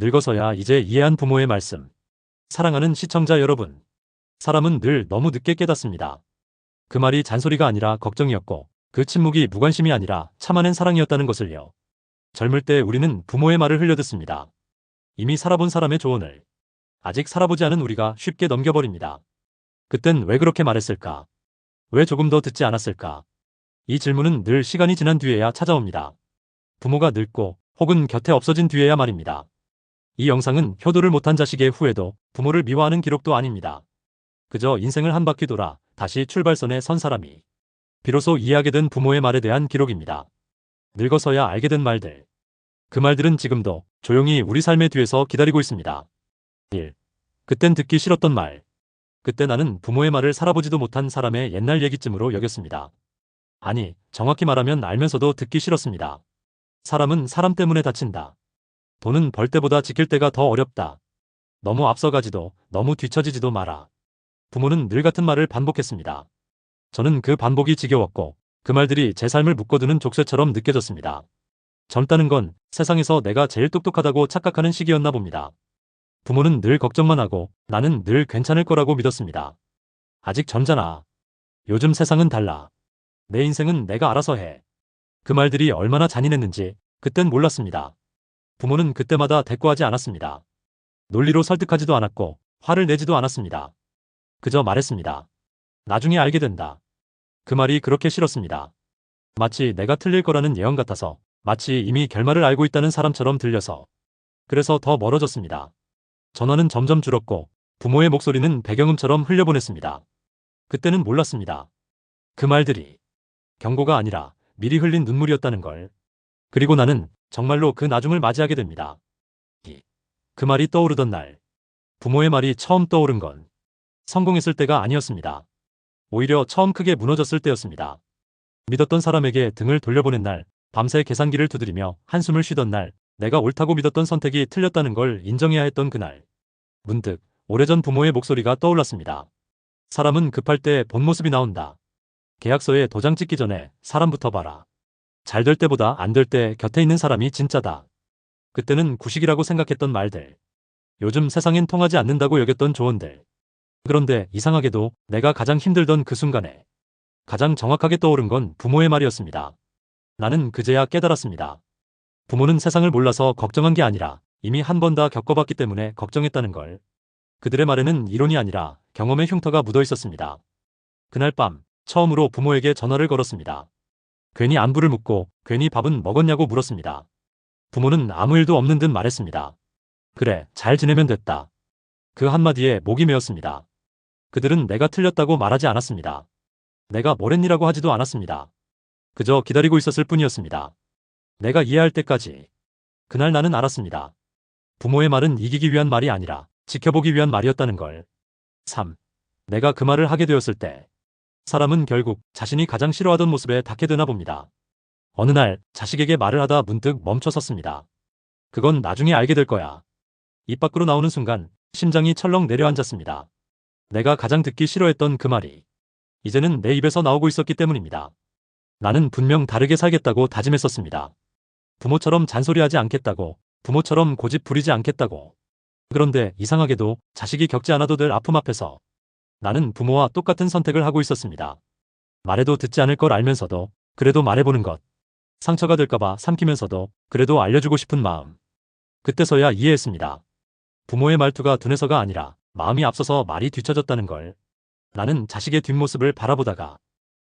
늙어서야 이제 이해한 부모의 말씀. 사랑하는 시청자 여러분. 사람은 늘 너무 늦게 깨닫습니다. 그 말이 잔소리가 아니라 걱정이었고, 그 침묵이 무관심이 아니라 참아낸 사랑이었다는 것을요. 젊을 때 우리는 부모의 말을 흘려듣습니다. 이미 살아본 사람의 조언을 아직 살아보지 않은 우리가 쉽게 넘겨버립니다. 그땐 왜 그렇게 말했을까? 왜 조금 더 듣지 않았을까? 이 질문은 늘 시간이 지난 뒤에야 찾아옵니다. 부모가 늙고 혹은 곁에 없어진 뒤에야 말입니다. 이 영상은 효도를 못한 자식의 후회도 부모를 미워하는 기록도 아닙니다. 그저 인생을 한 바퀴 돌아 다시 출발선에 선 사람이 비로소 이해하게 된 부모의 말에 대한 기록입니다. 늙어서야 알게 된 말들. 그 말들은 지금도 조용히 우리 삶의 뒤에서 기다리고 있습니다. 1. 그땐 듣기 싫었던 말. 그때 나는 부모의 말을 살아보지도 못한 사람의 옛날 얘기쯤으로 여겼습니다. 아니, 정확히 말하면 알면서도 듣기 싫었습니다. 사람은 사람 때문에 다친다. 돈은 벌 때보다 지킬 때가 더 어렵다. 너무 앞서가지도 너무 뒤처지지도 마라. 부모는 늘 같은 말을 반복했습니다. 저는 그 반복이 지겨웠고 그 말들이 제 삶을 묶어두는 족쇄처럼 느껴졌습니다. 젊다는 건 세상에서 내가 제일 똑똑하다고 착각하는 시기였나 봅니다. 부모는 늘 걱정만 하고 나는 늘 괜찮을 거라고 믿었습니다. 아직 젊잖아. 요즘 세상은 달라. 내 인생은 내가 알아서 해. 그 말들이 얼마나 잔인했는지 그땐 몰랐습니다. 부모는 그때마다 대꾸하지 않았습니다. 논리로 설득하지도 않았고 화를 내지도 않았습니다. 그저 말했습니다. 나중에 알게 된다. 그 말이 그렇게 싫었습니다. 마치 내가 틀릴 거라는 예언 같아서, 마치 이미 결말을 알고 있다는 사람처럼 들려서. 그래서 더 멀어졌습니다. 전화는 점점 줄었고 부모의 목소리는 배경음처럼 흘려보냈습니다. 그때는 몰랐습니다. 그 말들이 경고가 아니라 미리 흘린 눈물이었다는 걸. 그리고 나는 정말로 그 나중을 맞이하게 됩니다. 그 말이 떠오르던 날, 부모의 말이 처음 떠오른 건 성공했을 때가 아니었습니다. 오히려 처음 크게 무너졌을 때였습니다. 믿었던 사람에게 등을 돌려보낸 날, 밤새 계산기를 두드리며 한숨을 쉬던 날, 내가 옳다고 믿었던 선택이 틀렸다는 걸 인정해야 했던 그날. 문득 오래전 부모의 목소리가 떠올랐습니다. 사람은 급할 때 본 모습이 나온다. 계약서에 도장 찍기 전에 사람부터 봐라. 잘 될 때보다 안 될 때 곁에 있는 사람이 진짜다. 그때는 구식이라고 생각했던 말들. 요즘 세상엔 통하지 않는다고 여겼던 조언들. 그런데 이상하게도 내가 가장 힘들던 그 순간에 가장 정확하게 떠오른 건 부모의 말이었습니다. 나는 그제야 깨달았습니다. 부모는 세상을 몰라서 걱정한 게 아니라 이미 한 번 다 겪어봤기 때문에 걱정했다는 걸. 그들의 말에는 이론이 아니라 경험의 흉터가 묻어 있었습니다. 그날 밤 처음으로 부모에게 전화를 걸었습니다. 괜히 안부를 묻고 괜히 밥은 먹었냐고 물었습니다. 부모는 아무 일도 없는 듯 말했습니다. 그래, 잘 지내면 됐다. 그 한마디에 목이 메었습니다. 그들은 내가 틀렸다고 말하지 않았습니다. 내가 뭘 했니라고 하지도 않았습니다. 그저 기다리고 있었을 뿐이었습니다. 내가 이해할 때까지. 그날 나는 알았습니다. 부모의 말은 이기기 위한 말이 아니라 지켜보기 위한 말이었다는 걸. 3. 내가 그 말을 하게 되었을 때 사람은 결국 자신이 가장 싫어하던 모습에 닿게 되나 봅니다. 어느 날 자식에게 말을 하다 문득 멈춰섰습니다. 그건 나중에 알게 될 거야. 입 밖으로 나오는 순간 심장이 철렁 내려앉았습니다. 내가 가장 듣기 싫어했던 그 말이 이제는 내 입에서 나오고 있었기 때문입니다. 나는 분명 다르게 살겠다고 다짐했었습니다. 부모처럼 잔소리하지 않겠다고, 부모처럼 고집 부리지 않겠다고. 그런데 이상하게도 자식이 겪지 않아도 될 아픔 앞에서 나는 부모와 똑같은 선택을 하고 있었습니다. 말해도 듣지 않을 걸 알면서도 그래도 말해보는 것. 상처가 될까봐 삼키면서도 그래도 알려주고 싶은 마음. 그때서야 이해했습니다. 부모의 말투가 둔해서가 아니라 마음이 앞서서 말이 뒤처졌다는 걸. 나는 자식의 뒷모습을 바라보다가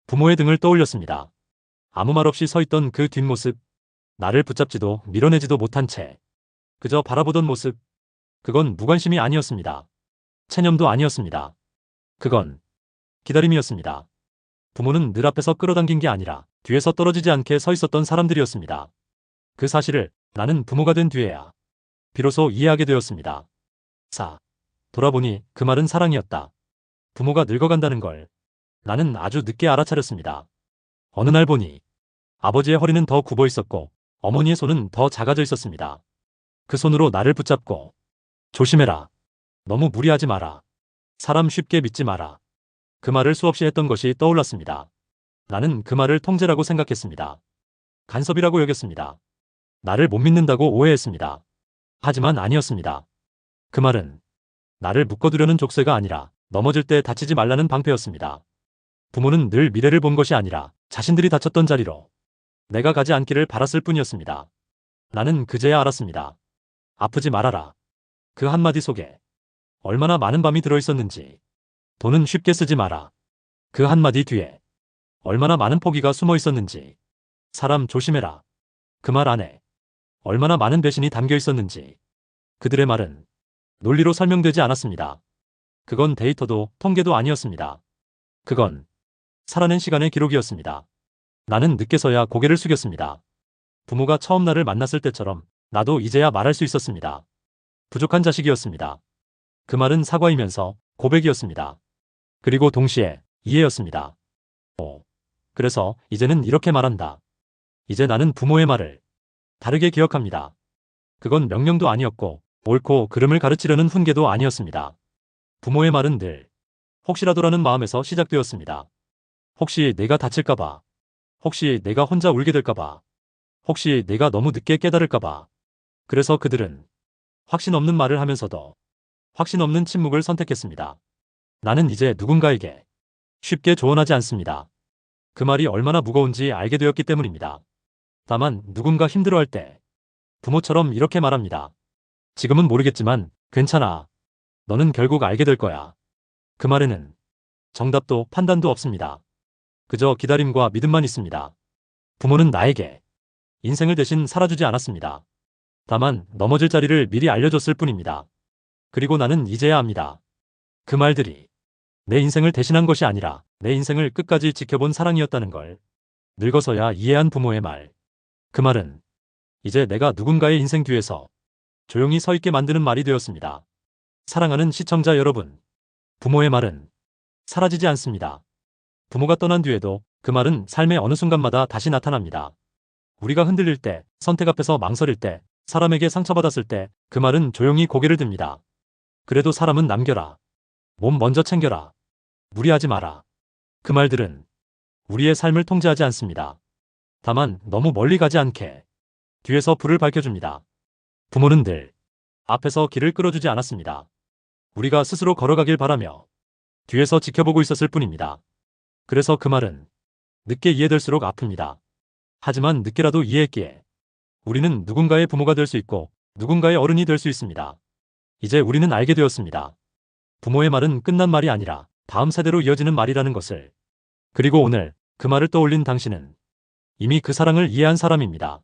부모의 등을 떠올렸습니다. 아무 말 없이 서 있던 그 뒷모습. 나를 붙잡지도 밀어내지도 못한 채 그저 바라보던 모습. 그건 무관심이 아니었습니다. 체념도 아니었습니다. 그건 기다림이었습니다. 부모는 늘 앞에서 끌어당긴 게 아니라 뒤에서 떨어지지 않게 서 있었던 사람들이었습니다. 그 사실을 나는 부모가 된 뒤에야 비로소 이해하게 되었습니다. 4. 돌아보니 그 말은 사랑이었다. 부모가 늙어간다는 걸 나는 아주 늦게 알아차렸습니다. 어느 날 보니 아버지의 허리는 더 굽어 있었고 어머니의 손은 더 작아져 있었습니다. 그 손으로 나를 붙잡고 조심해라. 너무 무리하지 마라. 사람 쉽게 믿지 마라. 그 말을 수없이 했던 것이 떠올랐습니다. 나는 그 말을 통제라고 생각했습니다. 간섭이라고 여겼습니다. 나를 못 믿는다고 오해했습니다. 하지만 아니었습니다. 그 말은 나를 묶어두려는 족쇄가 아니라 넘어질 때 다치지 말라는 방패였습니다. 부모는 늘 미래를 본 것이 아니라 자신들이 다쳤던 자리로 내가 가지 않기를 바랐을 뿐이었습니다. 나는 그제야 알았습니다. 아프지 말아라. 그 한마디 속에 얼마나 많은 밤이 들어있었는지. 돈은 쉽게 쓰지 마라. 그 한마디 뒤에 얼마나 많은 포기가 숨어 있었는지. 사람 조심해라. 그 말 안에 얼마나 많은 배신이 담겨 있었는지. 그들의 말은 논리로 설명되지 않았습니다. 그건 데이터도 통계도 아니었습니다. 그건 살아낸 시간의 기록이었습니다. 나는 늦게서야 고개를 숙였습니다. 부모가 처음 나를 만났을 때처럼 나도 이제야 말할 수 있었습니다. 부족한 자식이었습니다. 그 말은 사과이면서 고백이었습니다. 그리고 동시에 이해였습니다. 그래서 이제는 이렇게 말한다. 이제 나는 부모의 말을 다르게 기억합니다. 그건 명령도 아니었고 옳고 그름을 가르치려는 훈계도 아니었습니다. 부모의 말은 늘 혹시라도라는 마음에서 시작되었습니다. 혹시 내가 다칠까봐. 혹시 내가 혼자 울게 될까봐. 혹시 내가 너무 늦게 깨달을까봐. 그래서 그들은 확신 없는 말을 하면서도 확신 없는 침묵을 선택했습니다. 나는 이제 누군가에게 쉽게 조언하지 않습니다. 그 말이 얼마나 무거운지 알게 되었기 때문입니다. 다만 누군가 힘들어할 때 부모처럼 이렇게 말합니다. 지금은 모르겠지만 괜찮아. 너는 결국 알게 될 거야. 그 말에는 정답도 판단도 없습니다. 그저 기다림과 믿음만 있습니다. 부모는 나에게 인생을 대신 살아주지 않았습니다. 다만 넘어질 자리를 미리 알려줬을 뿐입니다. 그리고 나는 이제야 압니다. 그 말들이 내 인생을 대신한 것이 아니라 내 인생을 끝까지 지켜본 사랑이었다는 걸 늙어서야 이해한 부모의 말. 그 말은 이제 내가 누군가의 인생 뒤에서 조용히 서 있게 만드는 말이 되었습니다. 사랑하는 시청자 여러분, 부모의 말은 사라지지 않습니다. 부모가 떠난 뒤에도 그 말은 삶의 어느 순간마다 다시 나타납니다. 우리가 흔들릴 때, 선택 앞에서 망설일 때, 사람에게 상처받았을 때 그 말은 조용히 고개를 듭니다. 그래도 사람은 남겨라. 몸 먼저 챙겨라. 무리하지 마라. 그 말들은 우리의 삶을 통제하지 않습니다. 다만 너무 멀리 가지 않게 뒤에서 불을 밝혀줍니다. 부모는 늘 앞에서 길을 끌어주지 않았습니다. 우리가 스스로 걸어가길 바라며 뒤에서 지켜보고 있었을 뿐입니다. 그래서 그 말은 늦게 이해될수록 아픕니다. 하지만 늦게라도 이해했기에 우리는 누군가의 부모가 될 수 있고 누군가의 어른이 될 수 있습니다. 이제 우리는 알게 되었습니다. 부모의 말은 끝난 말이 아니라 다음 세대로 이어지는 말이라는 것을. 그리고 오늘 그 말을 떠올린 당신은 이미 그 사랑을 이해한 사람입니다.